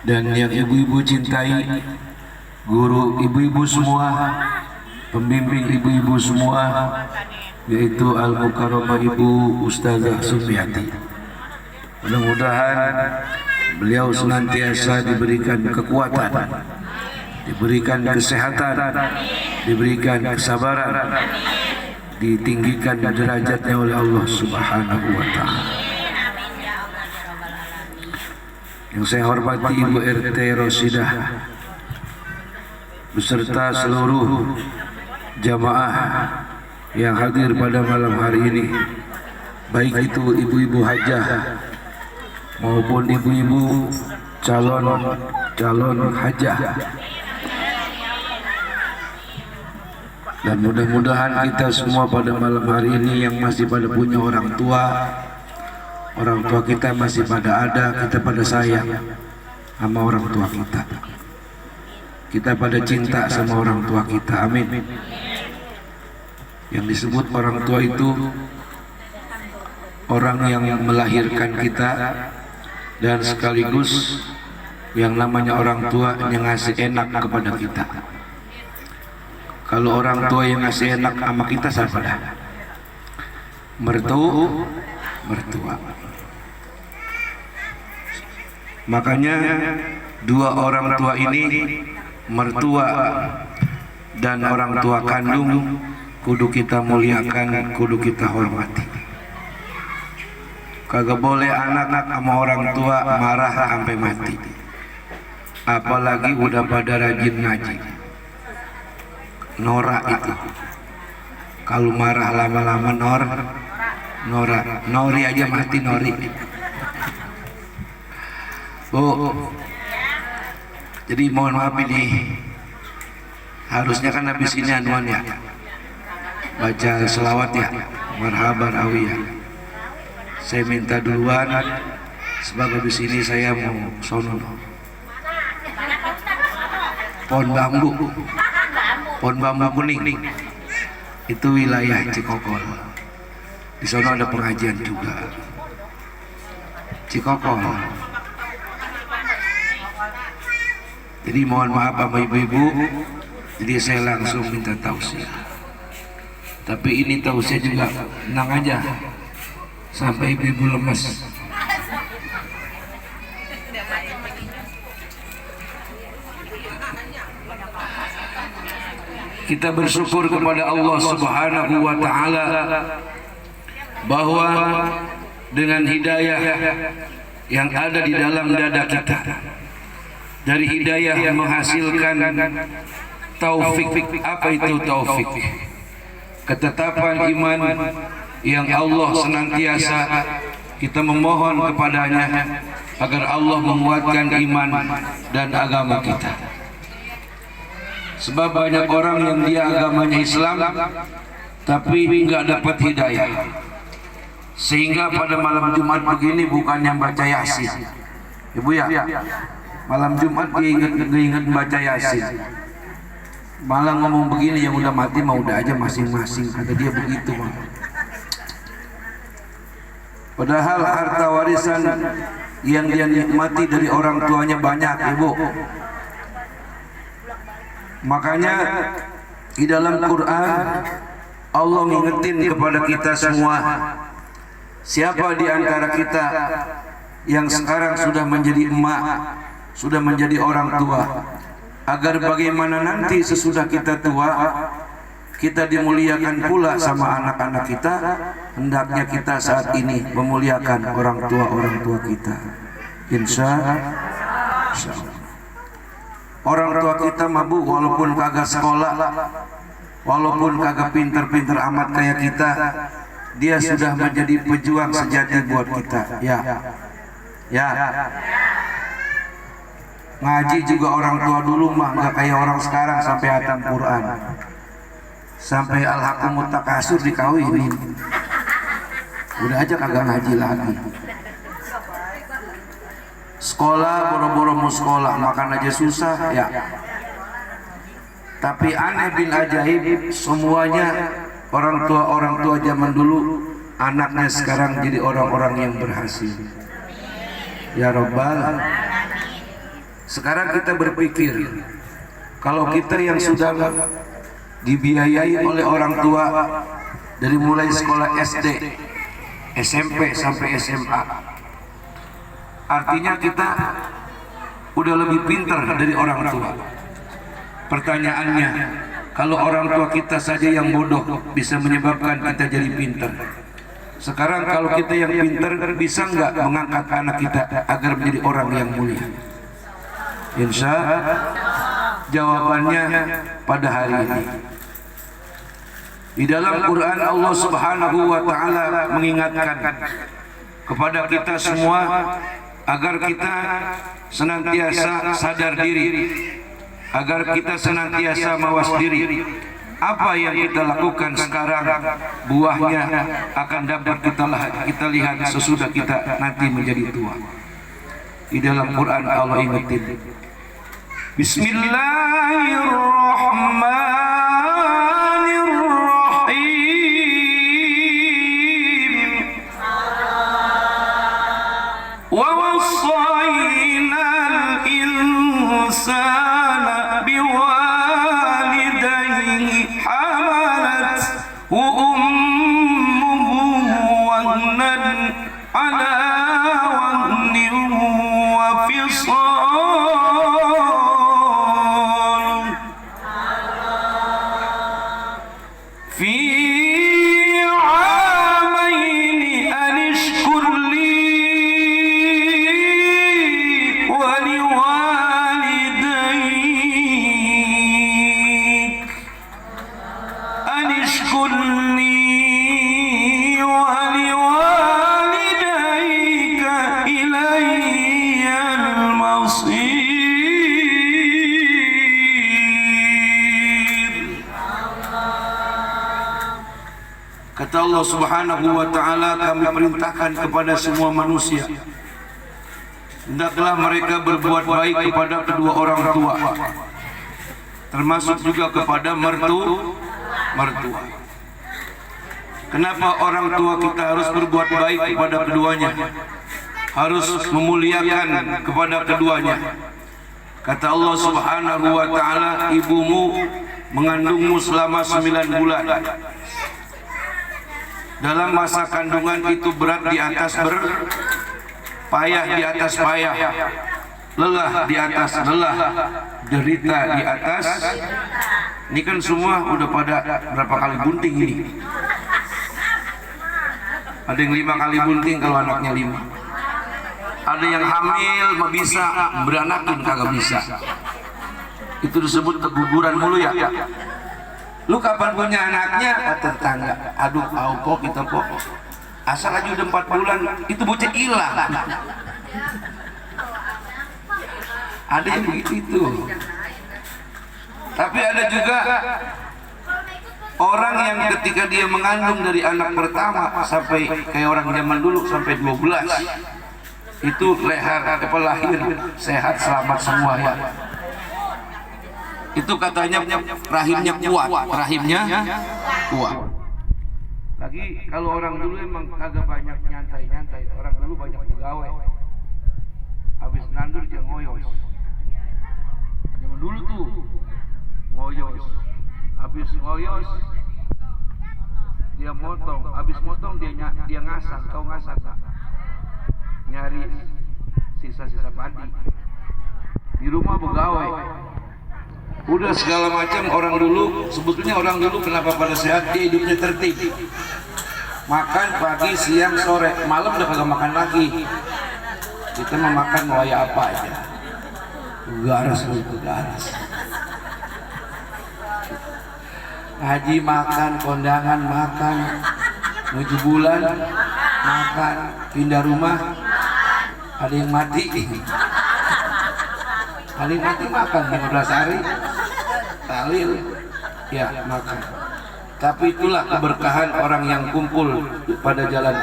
dan yang ibu-ibu cintai, guru ibu-ibu semua, pembimbing ibu-ibu semua, yaitu Al-Mukarramah Ibu Ustazah Sumiati. Mudah-mudahan beliau senantiasa diberikan kekuatan, diberikan kesehatan, diberikan kesabaran, ditinggikan derajatnya oleh Allah Subhanahu wa Ta'ala. Yang saya hormati Ibu RT Rosidah beserta seluruh jamaah yang hadir pada malam hari ini, baik itu ibu-ibu hajah maupun ibu-ibu calon hajah. Dan mudah-mudahan kita semua pada malam hari ini yang masih pada punya orang tua kita masih pada ada, kita pada sayang sama orang tua kita. Kita pada cinta sama orang tua kita, amin. Yang disebut orang tua itu orang yang melahirkan kita, dan sekaligus yang namanya orang tua yang ngasih enak kepada kita. Kalau orang tua yang ngasih enak sama kita siapa dah? Mertua. Makanya dua orang tua ini, mertua dan orang tua kandung, kudu kita muliakan, kudu kita hormati. Kagak boleh anak sama orang tua marah sampai mati, apalagi udah pada rajin ngaji. Norak itu kalau marah lama-lama nori aja mati nori. Jadi mohon maaf ini, harusnya kan habis ini anuan ya, baca selawat ya, marhaban awiyah. Saya minta duluan sebab habis ini saya mau sono pohon bambu kuning, itu wilayah Cikokol. Di sono ada pengajian juga, Cikokol. Jadi mohon maaf sama ibu-ibu, jadi saya langsung minta tausiah. Tapi ini tausiah juga tenang aja sampai ibu-ibu lemes. Kita bersyukur kepada Allah Subhanahu wa Ta'ala bahwa dengan hidayah yang ada di dalam dada kita, dari hidayah yang menghasilkan taufik. Apa itu taufik? Ketetapan iman yang Allah senantiasa kita memohon kepadanya agar Allah menguatkan iman dan agama kita. Sebab banyak orang yang dia agamanya Islam tapi enggak dapat hidayah, sehingga pada malam Jumat begini bukannya baca Yasin, ibu ya, malam Jumat dia ingat baca Yasin, malah ngomong begini, yang udah mati mah udah aja masing-masing, kata dia begitu. Padahal harta warisan yang dia nikmati dari orang tuanya banyak, ibu. Makanya di dalam Quran Allah ngingetin kepada kita semua, siapa di antara kita yang sekarang sudah menjadi emak, sudah menjadi orang tua, agar bagaimana nanti sesudah kita tua kita dimuliakan pula sama anak-anak kita. Hendaknya kita saat ini memuliakan orang tua kita, insya Allah. Orang tua kita mabuk walaupun kagak sekolah, walaupun kagak pinter-pinter amat kayak kita, dia sudah menjadi pejuang sejati buat kita. Ya. Ngaji juga orang tua dulu mah nggak kayak orang sekarang sampai hatam Quran, sampai al-hakumut takasur dikawinin, udah aja kagak ngaji lagi. Sekolah boro-boro mau sekolah, makan aja susah ya. Tapi aneh bin ajaib, semuanya orang tua zaman dulu, anaknya sekarang jadi orang-orang yang berhasil. ya Rabbal. Sekarang kita berpikir, kalau kita yang sudah dibiayai oleh orang tua dari mulai sekolah SD, SMP sampai SMA, artinya kita udah lebih pintar dari orang tua. Pertanyaannya, kalau orang tua kita saja yang bodoh bisa menyebabkan kita jadi pintar, sekarang kalau kita yang pintar bisa nggak mengangkat anak kita agar menjadi orang yang mulia? Insya jawabannya pada hari ini. Di dalam Quran Allah Subhanahu wa taala mengingatkan kepada kita semua agar kita senantiasa sadar diri, agar kita senantiasa mawas diri. Apa yang kita lakukan sekarang buahnya akan dapat kita lihat sesudah kita nanti menjadi tua. Di dalam Quran Allah ingetin, Bismillahirrahmanirrahim. Wa wassaynal insana biwalidayhi hamalathu ummuhu wahnan ala wahnin wa fisaluhu fi amaini an ishkur li wa liwalidayk an ishkur li wa liwalidayka ilayyal masir. Kata Allah Subhanahu wa taala, kami perintahkan kepada semua manusia, hendaklah mereka berbuat baik kepada kedua orang tua, termasuk juga kepada mertua. Kenapa orang tua kita harus berbuat baik kepada keduanya? Harus memuliakan kepada keduanya. Kata Allah Subhanahu wa taala, ibumu mengandungmu selama 9 bulan. Dalam masa kandungan itu berat di atas payah di atas payah, lelah di atas lelah, derita di atas. Ini kan semua udah pada berapa kali bunting ini? Ada yang 5 kali bunting kalau anaknya 5. Ada yang hamil mah bisa, beranakin kagak bisa. Itu disebut keguguran mulu ya. Lu kapan punya anaknya? Tetangga. Aduh, pok kita pok. Asal aja udah 4 bulan, itu bocah hilang. Ada yang begitu. Tapi ada juga orang yang ketika dia mengandung dari anak pertama sampai kayak orang zaman dulu sampai 12, itu lahir sehat selamat semua ya. Itu katanya rahimnya kuat, Lagi kalau orang dulu emang agak banyak nyantai, orang dulu banyak pegawai. Habis nandur dia ngoyos. Zaman dulu tuh ngoyos. Habis ngoyos dia motong, habis motong dia ngasak, kau ngasak gak? Nyari sisa-sisa padi. Di rumah pegawai. Udah segala macam orang dulu, sebetulnya orang dulu kenapa pada sehat? Dia hidupnya tertib. Makan pagi, siang, sore, malam udah kagak makan lagi. Kita mau makan kayak apa aja. Garas. Haji makan, kondangan makan, menuju bulan makan, pindah rumah, ada yang mati. Ada yang mati makan 15 hari. Talil ya makan. Tapi itulah keberkahan orang yang kumpul pada jalan